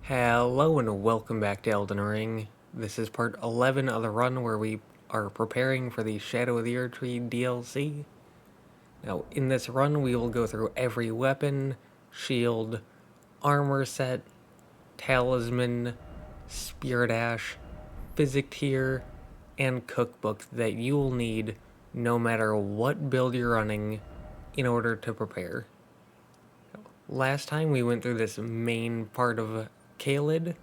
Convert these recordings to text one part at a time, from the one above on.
Hello and welcome back to Elden Ring. This is part 11 of the run where we are preparing for the Shadow of the Erdtree DLC. Now, in this run, we will go through every weapon, shield, armor set, talisman, spirit ash, physic tier, and cookbook that you will need no matter what build you're running in order to prepare. Last time we went through this main part of Caelid,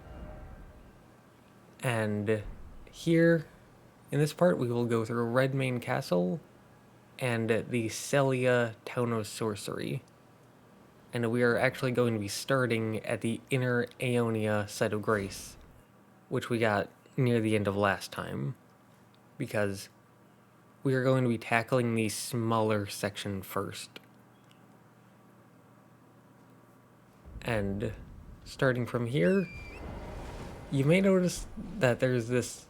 and here in this part we will go through Redmane Castle and the Sellia Town of Sorcery. And we are actually going to be starting at the Inner Aeonia Site of Grace, which we got near the end of last time, because we are going to be tackling the smaller section first. And starting from here, you may notice that there's this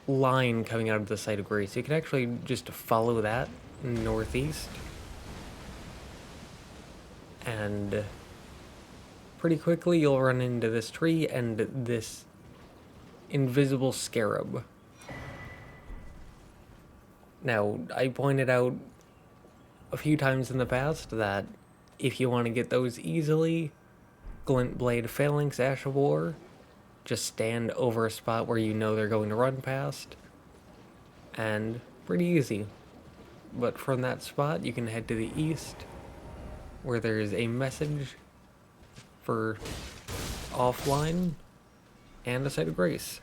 line coming out of the Site of Grace. You can actually just follow that northeast, and pretty quickly you'll run into this tree and this invisible scarab. Now, I pointed out a few times in the past that if you want to get those easily, Glintblade Phalanx Ash of War, just stand over a spot where you know they're going to run past, and pretty easy. But from that spot, you can head to the east, where there is a message for offline and a Site of Grace.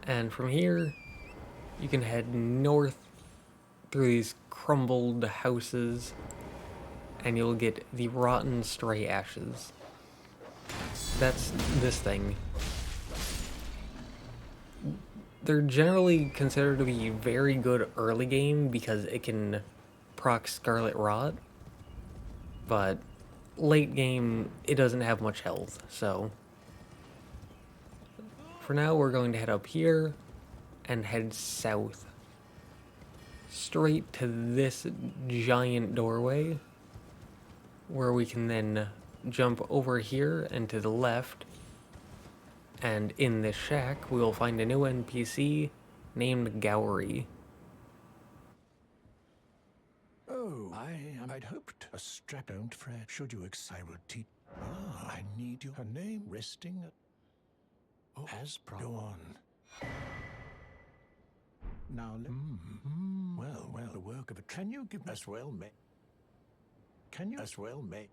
And from here, you can head north through these crumbled houses, and you'll get the Rotten Stray Ashes. That's this thing. They're generally considered to be very good early game because it can proc Scarlet Rot, but late game it doesn't have much health, so for now we're going to head up here and head south straight to this giant doorway, where we can then jump over here and to the left, and in this shack we will find a new NPC named Gowry. Oh, I'd hoped a strap. Don't fret. Should you I will teach. I need you. Her name resting. As go on. Now, well, the work of it. Can you give us well, mate? Can you as well, mate?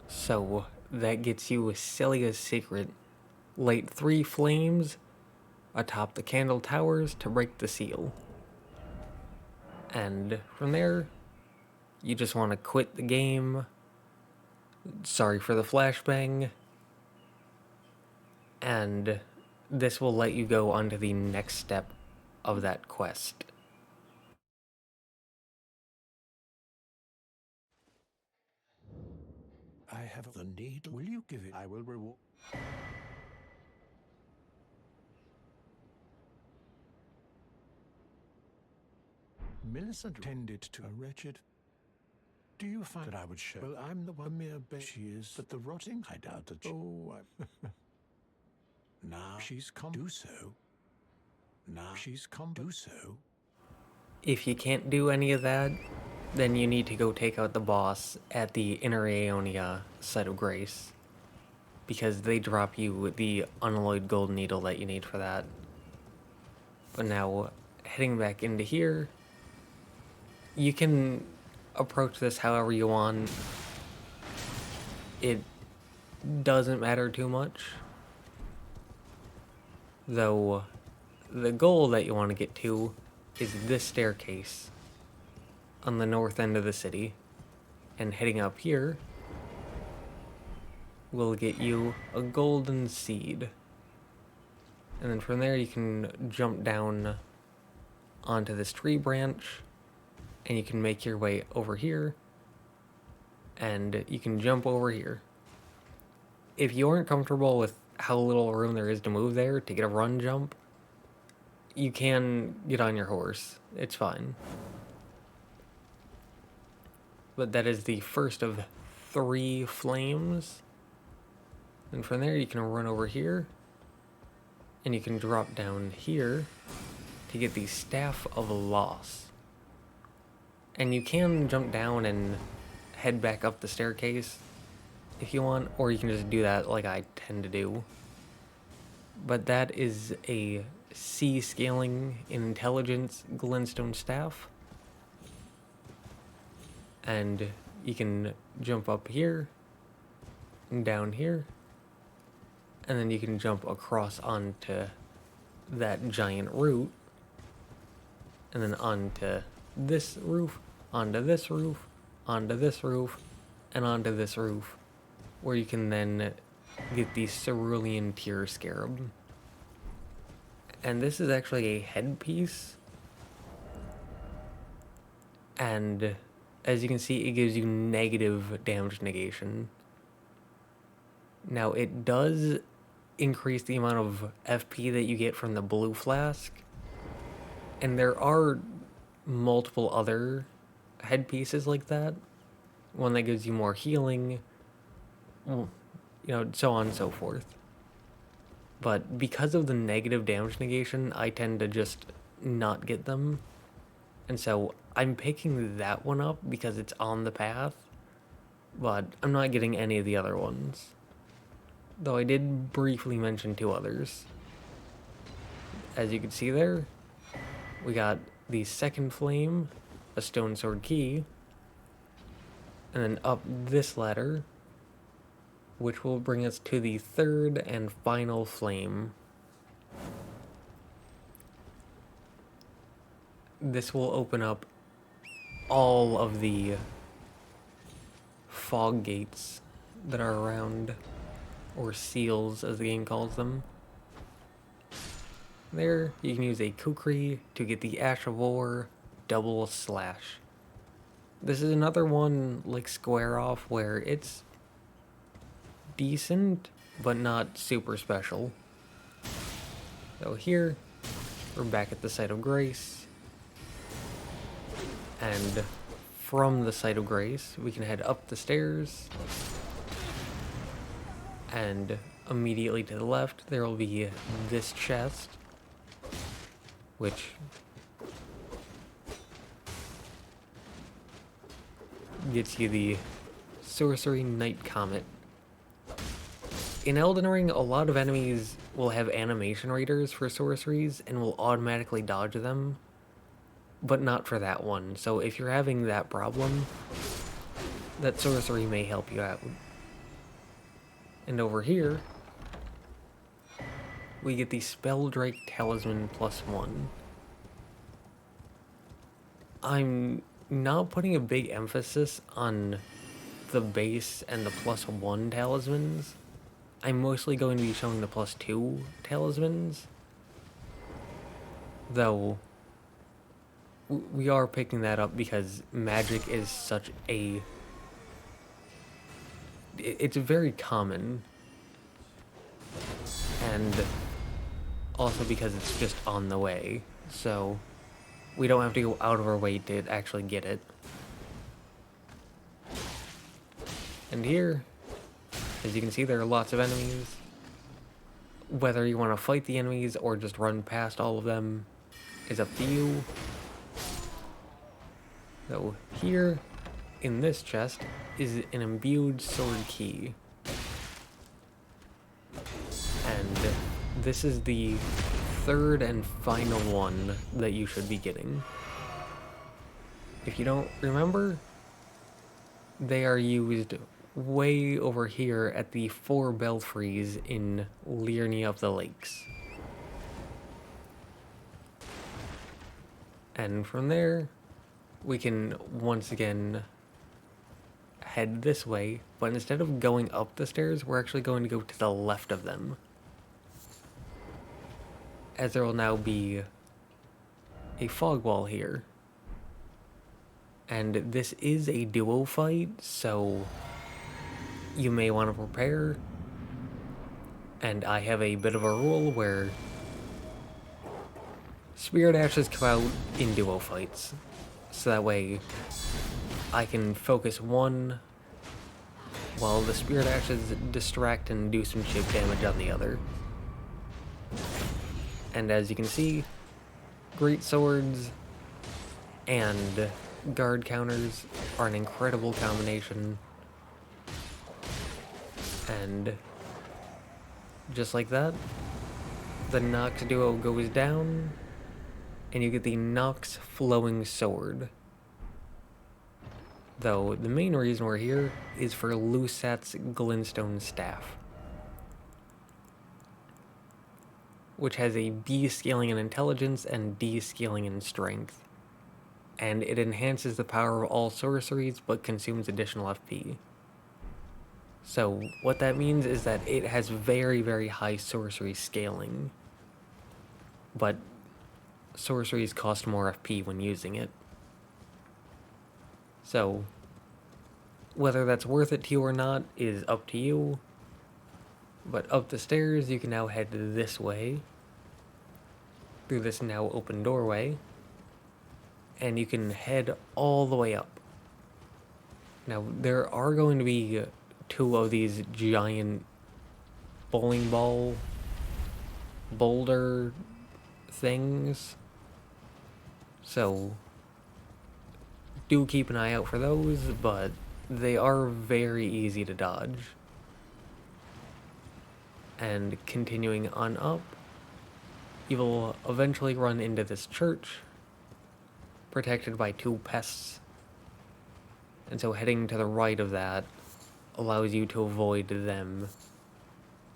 So that gets you Sellia's secret. Light 3 flames atop the candle towers to break the seal. And from there, you just want to quit the game. Sorry for the flashbang. And this will let you go on to the next step of that quest. I have the need. Will you give it? I will reward. Millicent tended to a wretched. Do you find that I would show? Well, I'm the one mere she is, but the rotting. I doubt that. Oh, now she's come. Do so. Now she's come. Do so. If you can't do any of that, then you need to go take out the boss at the Inner Aeonia Site of Grace, because they drop you the unalloyed gold needle that you need for that. But now, heading back into here, you can approach this however you want. It doesn't matter too much, though the goal that you want to get to is this staircase on the north end of the city, and heading up here will get you a golden seed, and then from there you can jump down onto this tree branch, and you can make your way over here, and you can jump over here. If you aren't comfortable with how little room there is to move there to get a run jump, you can get on your horse. It's fine. But that is the first of 3 flames. And from there you can run over here, and you can drop down here to get the Staff of Loss. And you can jump down and head back up the staircase if you want, or you can just do that like I tend to do. But that is a C scaling in intelligence glintstone staff. And you can jump up here and down here, and then you can jump across onto that giant root, and then onto this roof, onto this roof, onto this roof, and onto this roof, where you can then get the Cerulean Tear Scarab. And this is actually a headpiece, and as you can see, it gives you negative damage negation. Now, it does increase the amount of FP that you get from the blue flask, and there are multiple other headpieces like that. One that gives you more healing, you know, so on and so forth. But because of the negative damage negation, I tend to just not get them. And so I'm picking that one up because it's on the path, but I'm not getting any of the other ones. Though I did briefly mention 2 others. As you can see there, we got the second flame, a stone sword key, and then up this ladder, which will bring us to the third and final flame. This will open up all of the fog gates that are around, or seals as the game calls them. There, you can use a kukri to get the Ash of War double slash. This is another one like Square Off where it's decent, but not super special. So here, we're back at the Site of Grace. And from the Site of Grace, we can head up the stairs. And immediately to the left, there will be this chest, which gets you the Sorcery Night Comet. In Elden Ring, a lot of enemies will have animation readers for sorceries and will automatically dodge them, but not for that one. So if you're having that problem, that sorcery may help you out. And over here, we get the Spelldrake Talisman +1. I'm not putting a big emphasis on the base and the +1 talismans. I'm mostly going to be showing the +2 talismans. Though, we are picking that up because magic is such a... It's very common. And also because it's just on the way. So, we don't have to go out of our way to actually get it. And here, as you can see, there are lots of enemies. Whether you want to fight the enemies or just run past all of them is up to you. So here, in this chest, is an imbued sword key. And this is the third and final one that you should be getting. If you don't remember, they are used way over here at the 4 belfries in Liurnia of the Lakes. And from there, we can once again head this way, but instead of going up the stairs, we're actually going to go to the left of them, as there will now be a fog wall here. And this is a duo fight, so you may want to prepare. And I have a bit of a rule where Spirit Ashes come out in duo fights, so that way I can focus one while the Spirit Ashes distract and do some chip damage on the other. And as you can see, Great Swords and guard counters are an incredible combination. And just like that, the Nox duo goes down, and you get the Nox Flowing Sword. Though, the main reason we're here is for Lusat's Glintstone Staff, which has a B scaling in intelligence and D scaling in strength. And it enhances the power of all sorceries, but consumes additional FP. So, what that means is that it has very, very high sorcery scaling, but sorceries cost more FP when using it. So, whether that's worth it to you or not is up to you, but up the stairs you can now head this way, through this now open doorway, and you can head all the way up. Now, there are going to be 2 of these giant bowling ball boulder things, so do keep an eye out for those, but they are very easy to dodge. And continuing on up, you will eventually run into this church, protected by 2 pests. And so heading to the right of that allows you to avoid them,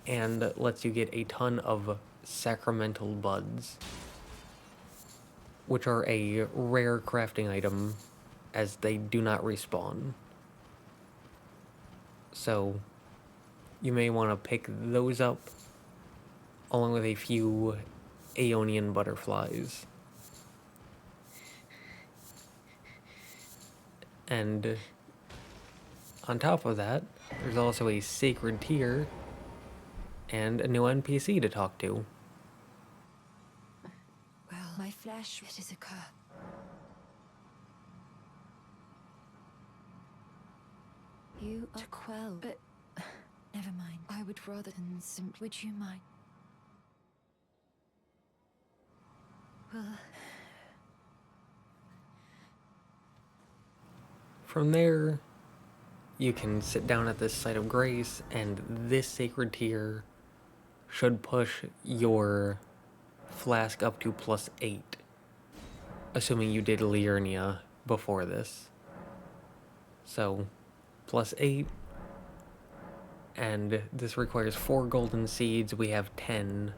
and lets you get a ton of sacramental buds, which are a rare crafting item as they do not respawn. So you may want to pick those up along with a few Aeonian butterflies. And on top of that, there's also a sacred tier and a new NPC to talk to. Well, my flesh, it is a curse. You are to quell, but never mind. I would rather than simply. Would you mind? Well, from there, you can sit down at this site of grace, and this sacred tier should push your flask up to +8, assuming you did Liurnia before this. So, +8, and this requires 4 golden seeds. We have 10,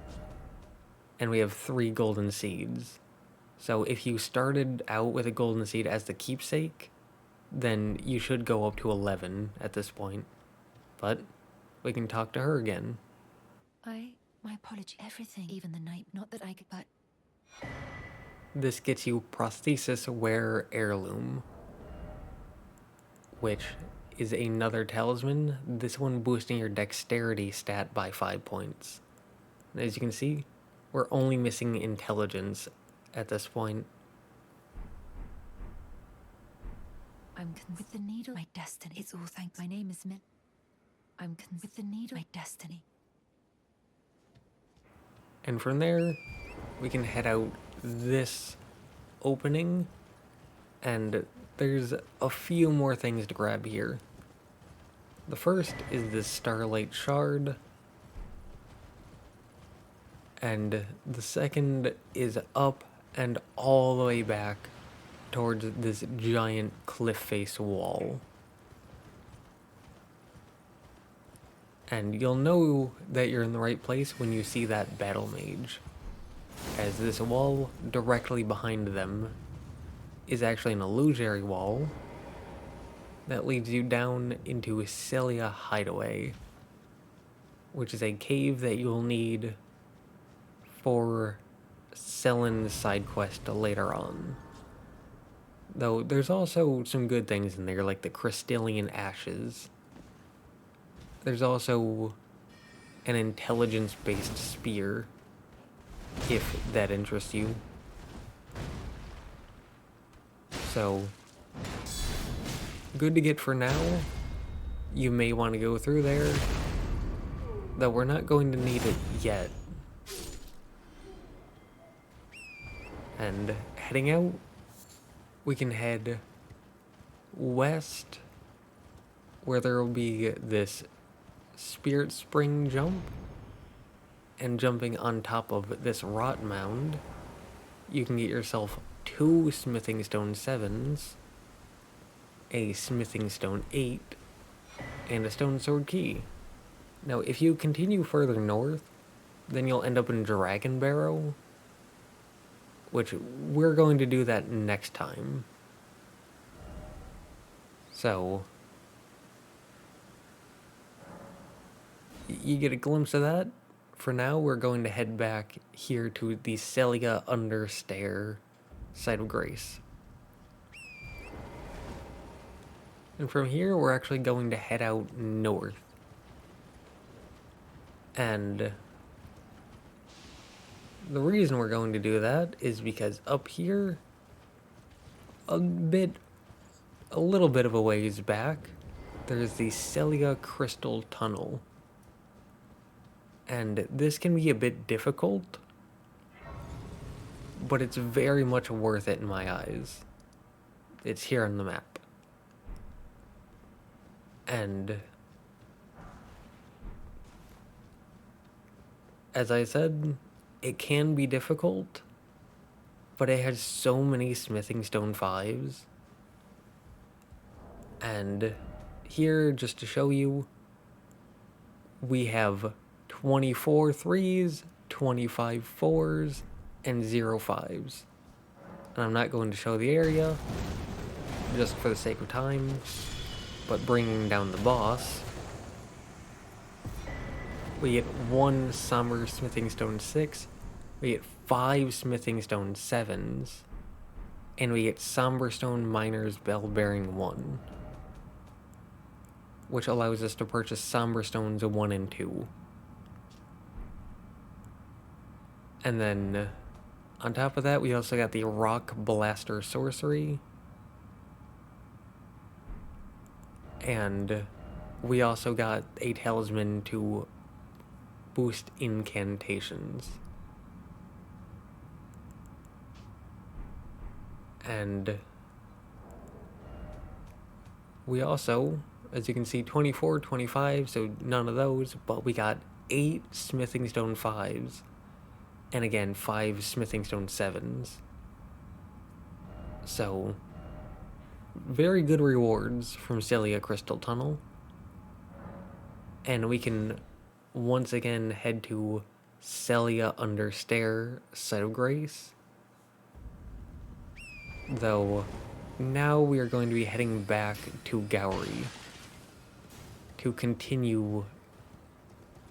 and we have 3 golden seeds. So if you started out with a golden seed as the keepsake, then you should go up to 11 at this point. But we can talk to her again. my apology, everything, even the night, not that I could, but... This gets you Prosthesis Wear Heirloom, which is another talisman, this one boosting your dexterity stat by 5 points. And as you can see, we're only missing intelligence at this point. I'm with the needle, my destiny. It's all thanks. My name is Min. I'm with the needle, my destiny. And from there, we can head out this opening, and there's a few more things to grab here. The first is this Starlight Shard, and the second is up and all the way back towards this giant cliff face wall. And you'll know that you're in the right place when you see that battle mage, as this wall directly behind them is actually an illusory wall that leads you down into Sellia Hideaway, which is a cave that you'll need for Sellen's side quest later on. Though there's also some good things in there, like the Crystalline Ashes. There's also an intelligence-based spear, if that interests you. So, good to get for now. you may want to go through there, though we're not going to need it yet. And heading out, we can head west, where there will be this Spirit Spring jump, and jumping on top of this rot mound, you can get yourself 2 smithing stone 7s, a smithing stone 8, and a stone sword key. Now, if you continue further north, then you'll end up in Dragon Barrow, which we're going to do that next time. So, you get a glimpse of that. For now, we're going to head back here to the Sellia Understair site of grace. And from here, we're actually going to head out north. And the reason we're going to do that is because up here, a little bit of a ways back, there's the Sellia Crystal Tunnel. And this can be a bit difficult, but it's very much worth it in my eyes. It's here on the map. And as I said, it can be difficult, but it has so many smithing stone 5s. And here, just to show you, we have 24 3s, 25 4s, and 0 5s. And I'm not going to show the area, just for the sake of time, but bringing down the boss, we get 1 Somber Smithing Stone 6, we get 5 Smithing Stone 7s, and we get Somber Stone Miner's Bell Bearing 1, which allows us to purchase Somber Stones 1 and 2. And then, on top of that, we also got the Rock Blaster Sorcery. And we also got a Talisman to boost incantations. And we also, as you can see, 24, 25, so none of those, but we got 8 Smithing Stone 5s. And again, 5 Smithing Stone 7s. So, very good rewards from Sellia Crystal Tunnel. And we can once again head to Sellia Understair Site of Grace. Though, now we are going to be heading back to Gowrie to continue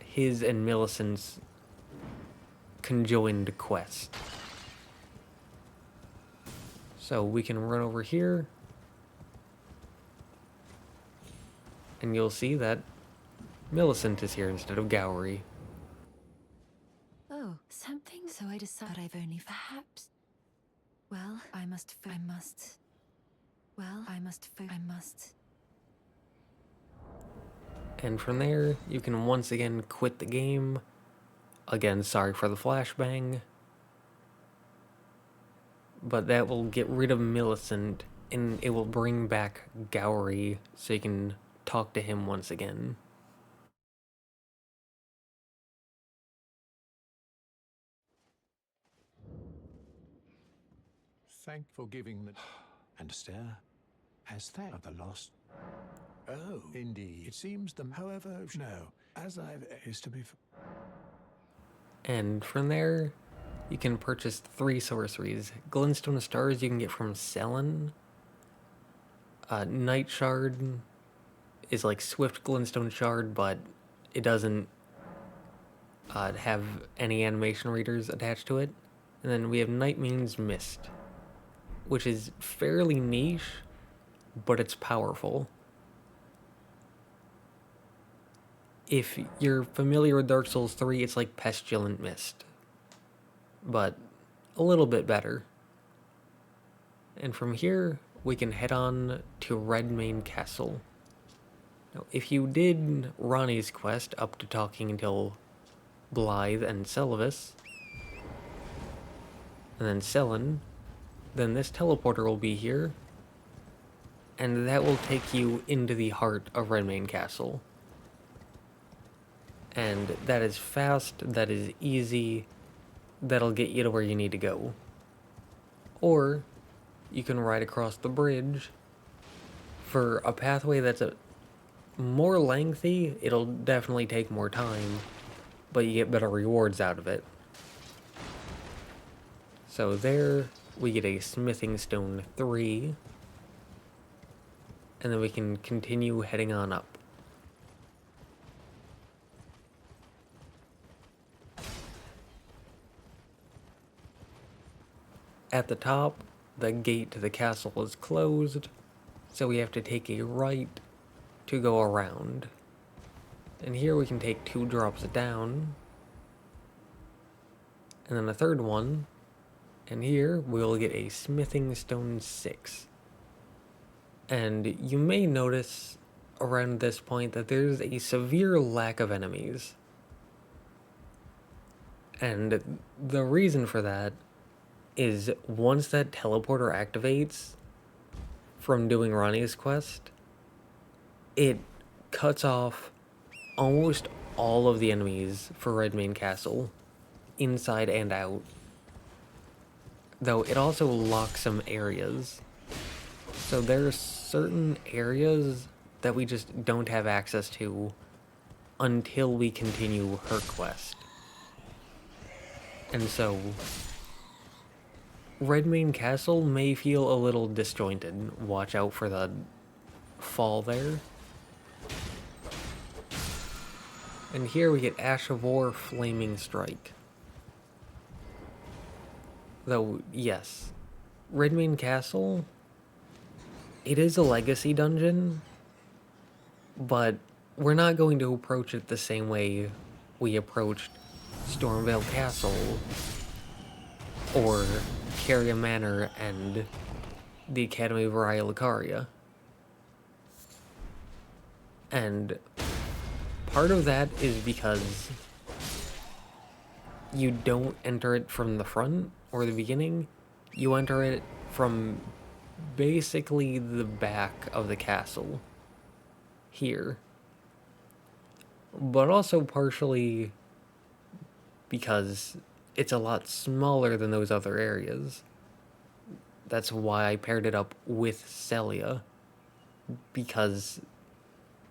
his and Millicent's conjoined quest. So we can run over here, and you'll see that Millicent is here instead of Gowrie. Oh, something? So I decided I've only perhaps. Well, I must. And from there, you can once again quit the game. Again, sorry for the flashbang. But that will get rid of Millicent, and it will bring back Gowrie, so you can talk to him once again. Thank for giving the... And stare. As that of the lost... Oh, indeed. It seems the... However, no. As I've... is to be... And from there, you can purchase 3 sorceries. Glintstone Stars you can get from Sellan. Night Shard is like Swift Glintstone Shard, but it doesn't have any animation readers attached to it. And then we have Nightmane's Mist, which is fairly niche, but it's powerful. If you're familiar with Dark Souls 3, it's like Pestilent Mist, but a little bit better. And from here, we can head on to Redmane Castle. Now, if you did Ronnie's quest up to talking until Blythe and Selvis, and then Sellen, then this teleporter will be here, and that will take you into the heart of Redmane Castle. And that is fast, that is easy, that'll get you to where you need to go. Or you can ride across the bridge for a pathway that's more lengthy. It'll definitely take more time, but you get better rewards out of it. So there we get a smithing stone 3, and then we can continue heading on up. At the top, the gate to the castle is closed, so we have to take a right to go around. And here we can take 2 drops down, and then a third one, and here we'll get a smithing stone 6. And you may notice around this point that there's a severe lack of enemies. And the reason for that is once that teleporter activates from doing Ronnie's quest, it cuts off almost all of the enemies for Redmane Castle, inside and out. Though it also locks some areas. So there are certain areas that we just don't have access to until we continue her quest. And so Redmane Castle may feel a little disjointed. Watch out for the fall there. And here we get Ash of War Flaming Strike. Though, yes, Redmane Castle, it is a legacy dungeon, but we're not going to approach it the same way we approached Stormvale Castle or Caria Manor and the Academy of Raya Lucaria. And part of that is because you don't enter it from the front or the beginning. You enter it from basically the back of the castle here. But also partially because it's a lot smaller than those other areas. That's why I paired it up with Sellia, because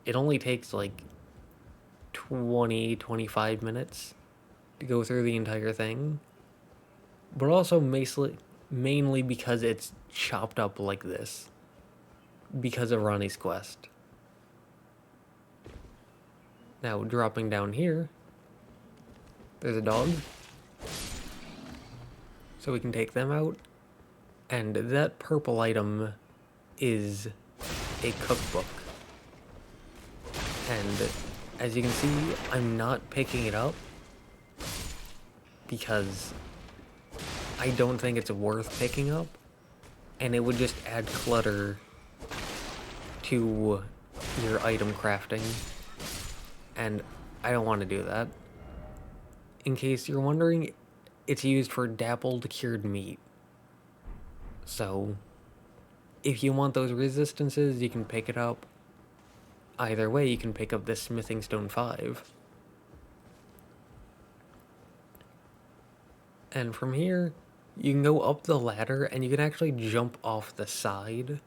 it only takes like 20-25 minutes to go through the entire thing, but also mainly because it's chopped up like this because of Ronnie's quest. Now, dropping down here, there's a dog, so we can take them out, and that purple item is a cookbook. And as you can see, I'm not picking it up because I don't think it's worth picking up, and it would just add clutter to your item crafting, and I don't want to do that. In case you're wondering, it's used for dappled cured meat. So, if you want those resistances, you can pick it up. Either way, you can pick up this Smithing Stone 5. And from here, you can go up the ladder and you can actually jump off the side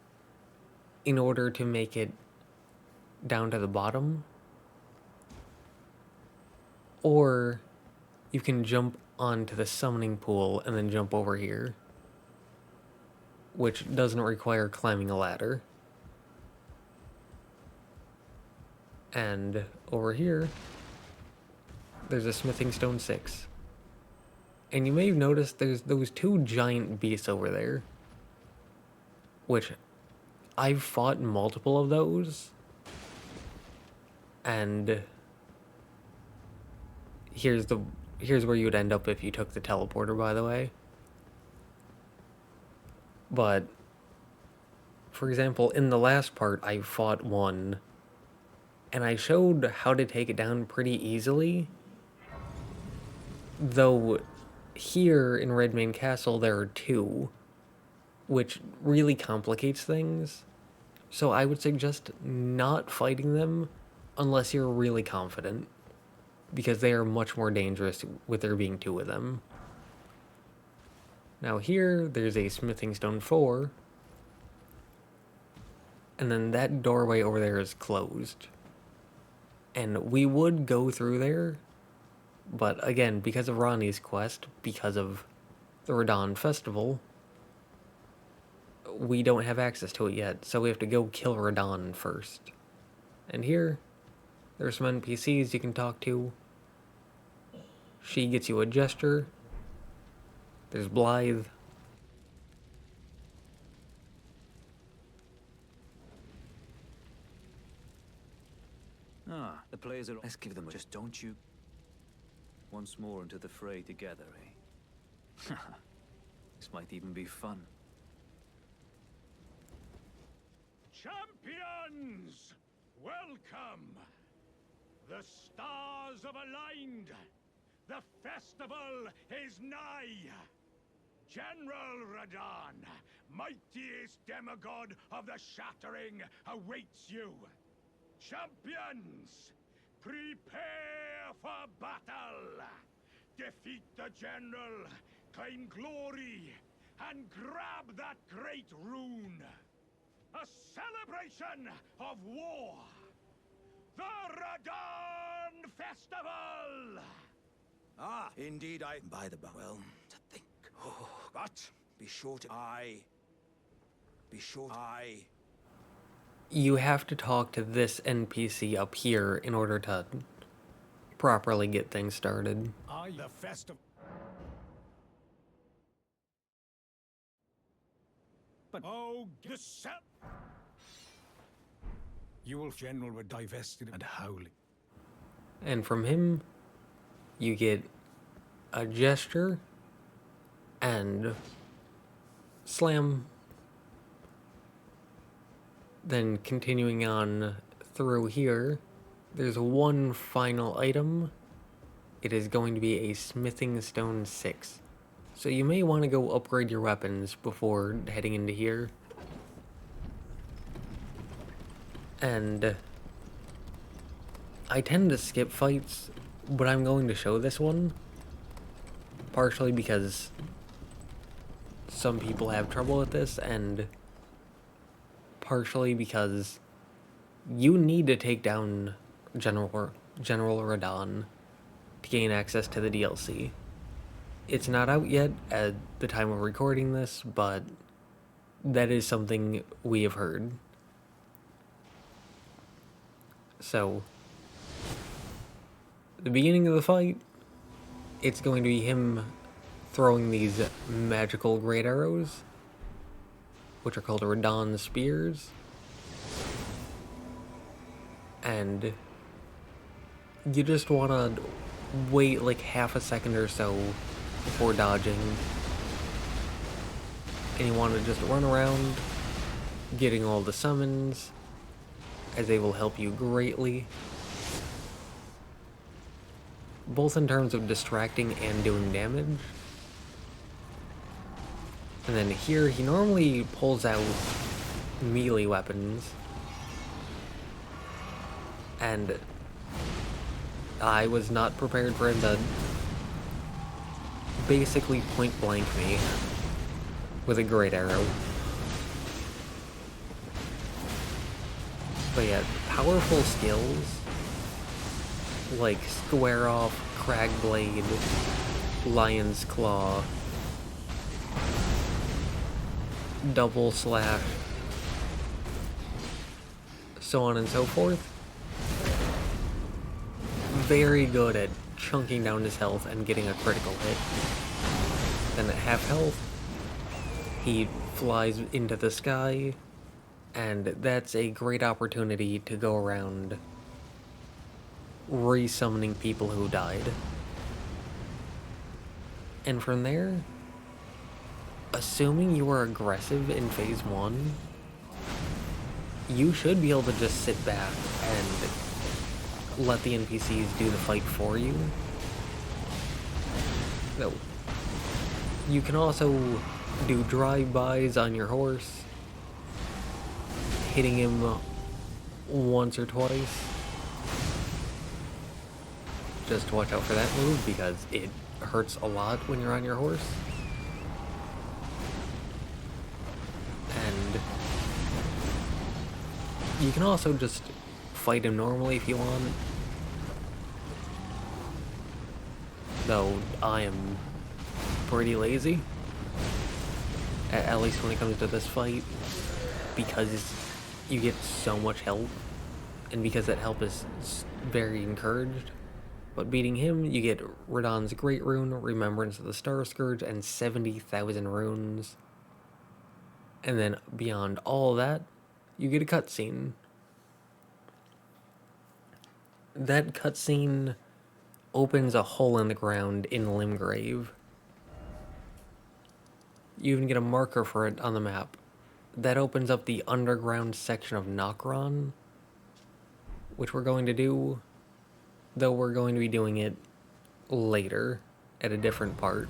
in order to make it down to the bottom. Or you can jump onto the summoning pool and then jump over here, which doesn't require climbing a ladder. And over here, there's a Smithing Stone 6. And you may have noticed there's those 2 giant beasts over there, which I've fought multiple of those. And here's where you would end up if you took the teleporter, by the way. But for example, in the last part, I fought one And I showed how to take it down pretty easily. Though here in Redmane Castle there are two, which really complicates things. So I would suggest not fighting them unless you're really confident, because they are much more dangerous with there being two of them. Now here, there's a smithing stone 4, and then that doorway over there is closed. And we would go through there, but again, because of Ronnie's quest, because of the Radon Festival, we don't have access to it yet, so we have to go kill Radon first. And here, there's some NPCs you can talk to. She gets you a gesture. There's Blythe. Ah, the players are... Let's give them a... Just don't you... Once more into the fray together, eh? This might even be fun. Champions! Welcome! The stars have aligned! The festival is nigh! General Radon, mightiest demigod of the Shattering, awaits you! Champions! Prepare for battle! Defeat the General, claim glory, and grab that great rune! A celebration of war! The Radon Festival! Ah, indeed I... By the by, well, to think. Oh, but be sure to... You have to talk to this NPC up here in order to properly get things started. The festival... But oh, the you will general were divested and howling. And from him, you get a gesture and slam. Then continuing on through here, there's one final item. It is going to be a smithing stone 6. So you may want to go upgrade your weapons before heading into here. And I tend to skip fights, but I'm going to show this one. Partially because some people have trouble with this, and partially because you need to take down General Radon to gain access to the DLC. It's not out yet at the time of recording this, but that is something we have heard. So, the beginning of the fight, it's going to be him throwing these magical great arrows, which are called Radon Spears. And you just want to wait like half a second or so before dodging. And you want to just run around, getting all the summons, as they will help you greatly. Both in terms of distracting and doing damage. And then here, he normally pulls out melee weapons. And I was not prepared for him to basically point blank me with a great arrow. But yeah, powerful skills like Square Off, Crag Blade, Lion's Claw, Double Slash, so on and so forth. Very good at chunking down his health and getting a critical hit. Then at half health, he flies into the sky, and that's a great opportunity to go around resummoning people who died. And from there, assuming you are aggressive in phase 1, you should be able to just sit back and let the NPCs do the fight for you. So, you can also do drive-bys on your horse, hitting him once or twice. Just watch out for that move because it hurts a lot when you're on your horse. And you can also just fight him normally if you want. Though I am pretty lazy, at least when it comes to this fight, because you get so much help, and because that help is very encouraged. But beating him, you get Radahn's Great Rune, Remembrance of the Star Scourge, and 70,000 runes. And then beyond all that, you get a cutscene. That cutscene opens a hole in the ground in Limgrave. You even get a marker for it on the map. That opens up the underground section of Nokron, which we're going to do, though we're going to be doing it later at a different part.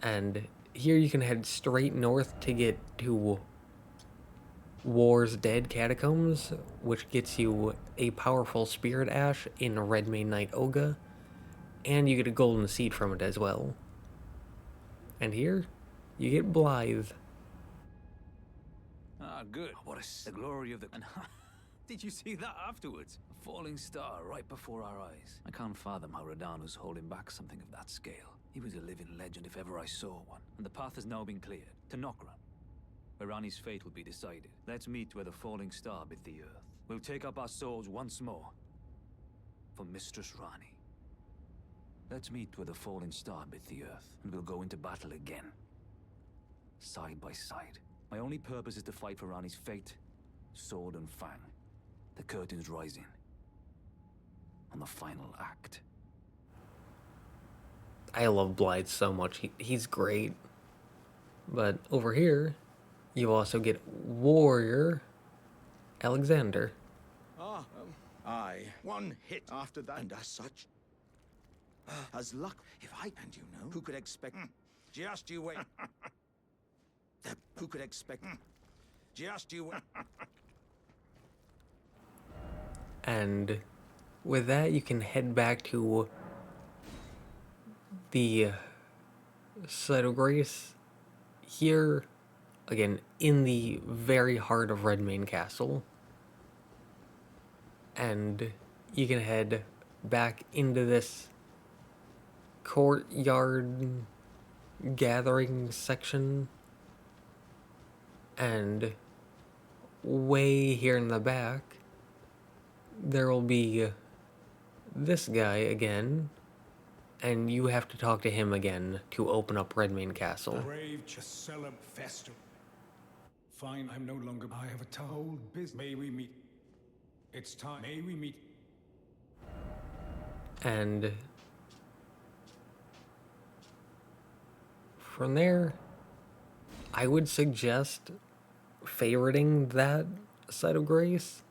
And here you can head straight north to get to War's Dead Catacombs, which gets you a powerful Spirit Ash in Redmane Knight Oga, and you get a golden seed from it as well. And here, you get Blythe. Ah, good. The glory of the... And did you see that afterwards? A falling star right before our eyes. I can't fathom how Radahn was holding back something of that scale. He was a living legend if ever I saw one. And the path has now been cleared. To Nokron, where Ranni's fate will be decided. Let's meet where the falling star bit the earth. We'll take up our swords once more for Mistress Ranni. Let's meet where the falling star bit the earth, and we'll go into battle again. Side by side. My only purpose is to fight for Ranni's fate, sword and fang. The curtain's rising. On the final act. I love Blythe so much. He's great. But over here, you also get Warrior Alexander. Aye. One hit after that, and as such, as luck, if I and you know, who could expect? Just you wait. Who could expect? Just you wait. And with that, you can head back to the Site of Grace here, again, in the very heart of Redmane Castle. And you can head back into this courtyard gathering section. And way here in the back, there will be this guy again, and you have to talk to him again to open up Redmane Castle. Brave Sellia Festival. Fine, I'm no longer. I have a told business. May we meet? It's time. May we meet? And from there, I would suggest favoriting that Site of Grace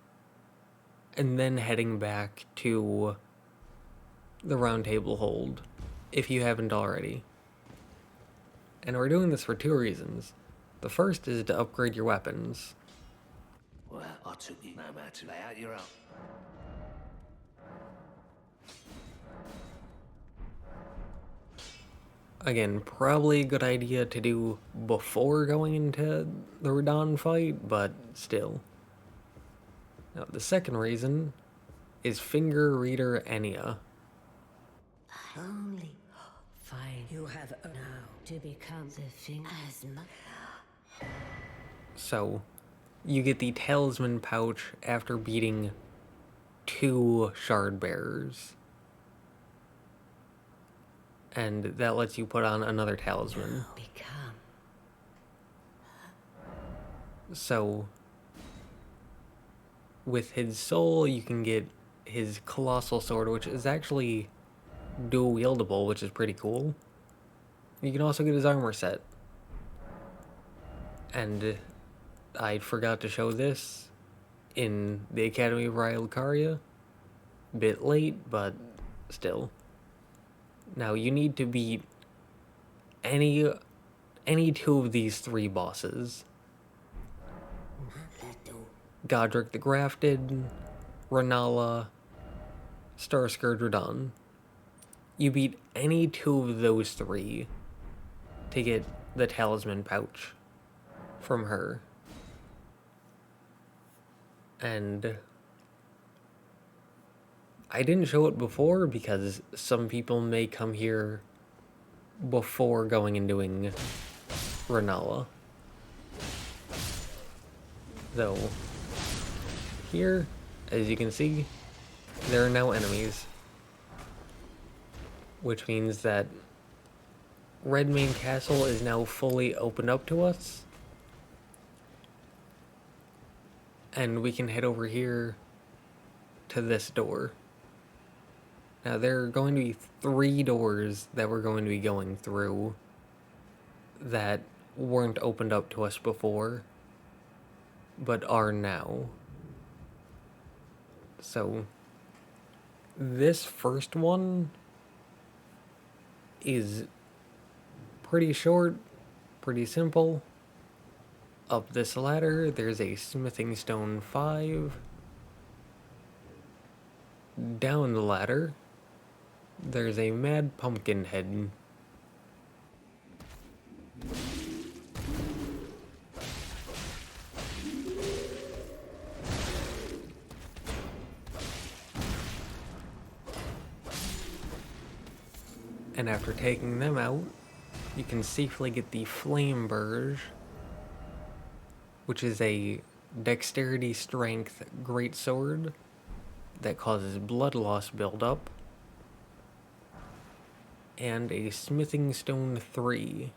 and then heading back to the Round Table Hold if you haven't already. And we're doing this for two reasons. The first is to upgrade your weapons. Well, I took you no matter. Lay out your own. Again, probably a good idea to do before going into the Radahn fight, but still. Now, the second reason is Finger Reader Enya. Only fine. You have now to become the thing as much. So, you get the Talisman pouch after beating 2 Shard Bearers. And that lets you put on another talisman. Become. So, with his soul, you can get his Colossal Sword, which is actually dual wieldable, which is pretty cool. You can also get his armor set. And I forgot to show this, in the Academy of Rylcaria. Bit late, but still. Now you need to beat any two of these three bosses. Godric the Grafted, Renala, Starscourge Radahn. You beat any two of those three to get the talisman pouch from her. And I didn't show it before because some people may come here before going and doing Renala. Though, here, as you can see, there are no enemies. Which means that Redmane Castle is now fully opened up to us. And we can head over here to this door. Now, there are going to be 3 doors that we're going to be going through that weren't opened up to us before, but are now. So, this first one is pretty short, pretty simple. Up this ladder, there's a smithing stone 5. Down the ladder, there's a mad pumpkin head. And after taking them out, you can safely get the Flame Burge, which is a dexterity strength greatsword that causes blood loss buildup, and a smithing stone 3.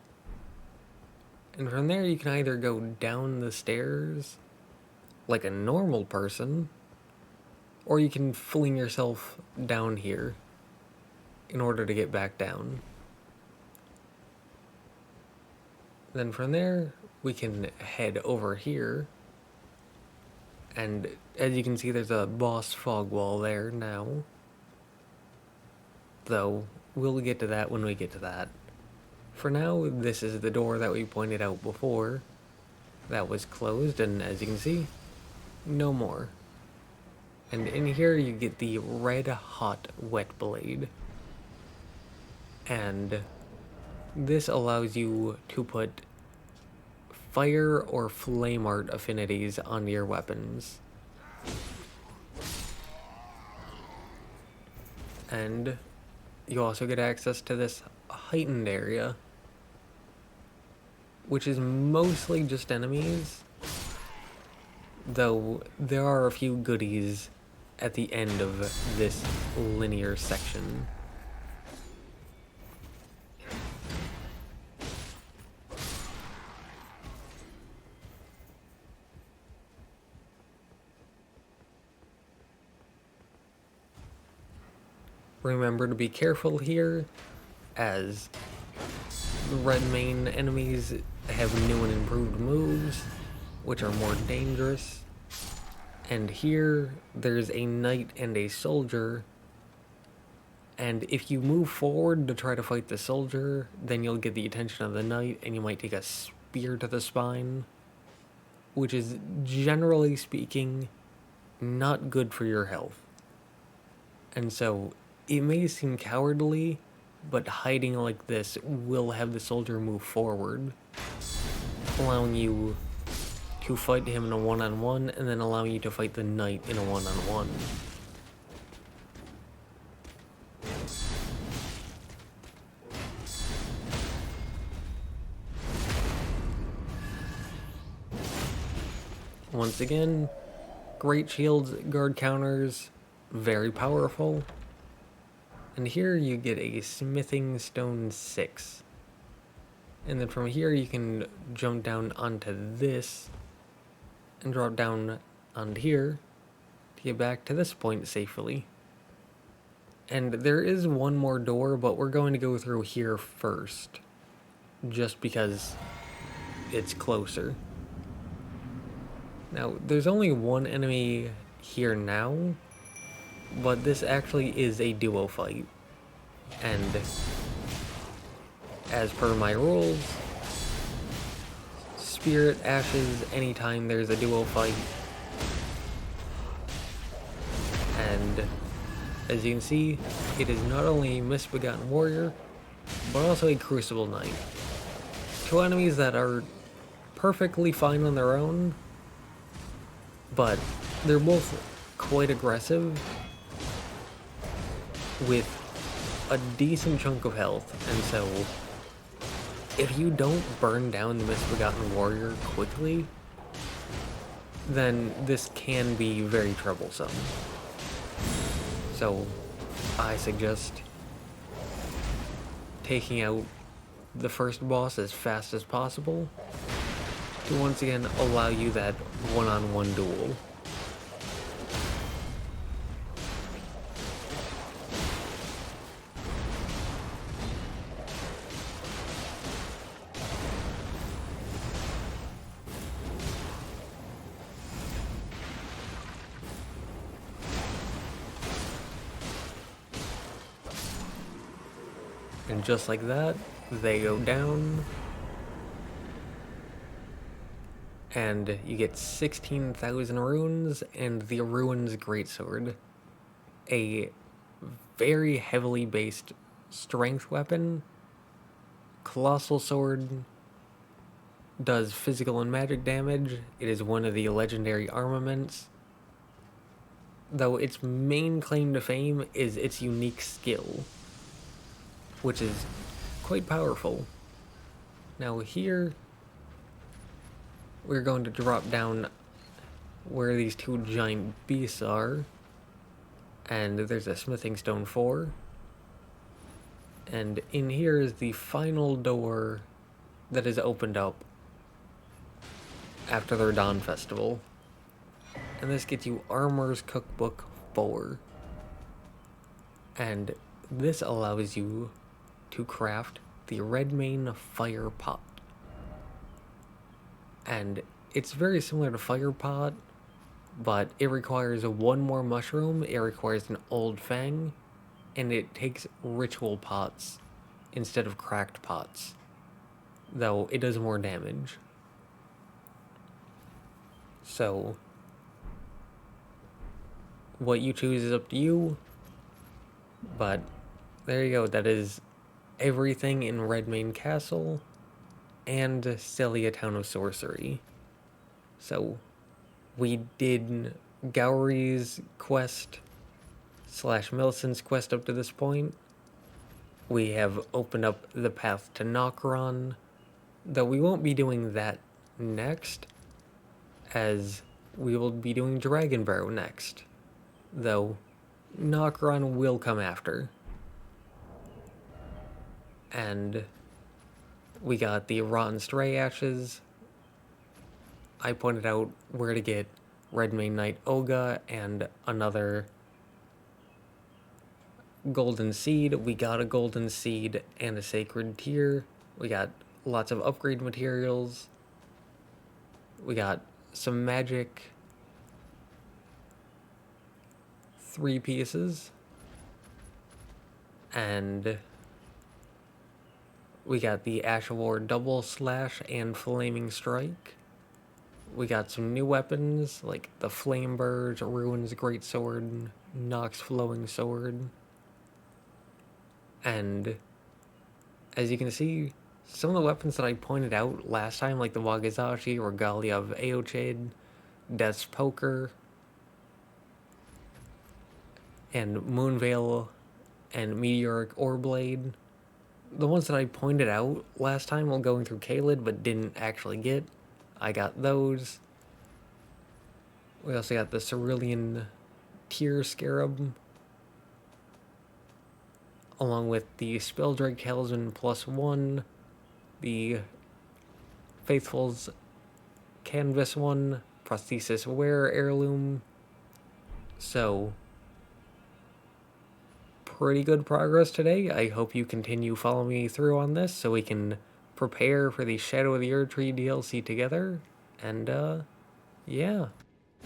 And from there you can either go down the stairs like a normal person, or you can fling yourself down here in order to get back down. Then from there, we can head over here, and as you can see, there's a boss fog wall there now. Though, we'll get to that when we get to that. For now, this is the door that we pointed out before. That was closed, and as you can see, no more. And in here, you get the red hot wet blade. And this allows you to put fire or flame art affinities on your weapons. And you also get access to this heightened area, which is mostly just enemies, though there are a few goodies at the end of this linear section. Remember to be careful here, as the Redmane enemies have new and improved moves, which are more dangerous. And here, there's a knight and a soldier, and if you move forward to try to fight the soldier, then you'll get the attention of the knight, and you might take a spear to the spine, which is, generally speaking, not good for your health. And so, it may seem cowardly, but hiding like this will have the soldier move forward, allowing you to fight him in a one-on-one, and then allowing you to fight the knight in a one-on-one. Once again, great shields, guard counters, very powerful. And here you get a smithing stone 6. And then from here you can jump down onto this and drop down onto here to get back to this point safely. And there is one more door, but we're going to go through here first, just because it's closer. Now, there's only one enemy here now, but this actually is a duo fight. And as per my rules, Spirit Ashes anytime there's a duo fight. And as you can see, it is not only a Misbegotten Warrior, but also a Crucible Knight. Two enemies that are perfectly fine on their own, but they're both quite aggressive with a decent chunk of health, and so if you don't burn down the Misbegotten Warrior quickly, then this can be very troublesome. So I suggest taking out the first boss as fast as possible to once again allow you that one-on-one duel. And just like that, they go down. And you get 16,000 runes and the Ruins Greatsword. A very heavily based strength weapon. Colossal sword. Does physical and magic damage. It is one of the legendary armaments. Though its main claim to fame is its unique skill, which is quite powerful. Now here, we're going to drop down where these two giant beasts are, and there's a smithing stone 4, and in here is the final door that is opened up after their Dawn Festival, and this gets you Armor's Cookbook 4, and this allows you to craft the Redmane Fire Pot. And it's very similar to Fire Pot, but it requires one more mushroom, it requires an Old Fang, and it takes ritual pots instead of cracked pots, though it does more damage. So, what you choose is up to you, but there you go, that is everything in Redmane Castle and Sellia Town of Sorcery. So, we did Gowry's quest / Millicent's quest up to this point. We have opened up the path to Nokron, though we won't be doing that next, as we will be doing Dragonbarrow next, though Nokron will come after. And we got the Rotten Stray Ashes. I pointed out where to get Redmane Knight Oga and another Golden Seed. We got a Golden Seed and a Sacred Tear. We got lots of upgrade materials. We got some magic 3 pieces. And we got the Ash of War Double Slash and Flaming Strike. We got some new weapons like the Flame Bird, Ruins Greatsword, Nox Flowing Sword. And as you can see, some of the weapons that I pointed out last time, like the Wagazashi, Regalia of Aochade, Death's Poker, and Moonveil, and Meteoric Oreblade, the ones that I pointed out last time while going through Caelid but didn't actually get, I got those. We also got the Cerulean Tear Scarab, along with the Spelldrake Talisman +1, the Faithful's Canvas 1, Prosthesis Wear Heirloom. So, pretty good progress today. I hope you continue following me through on this so we can prepare for the Shadow of the Erdtree DLC together. And, Yeah.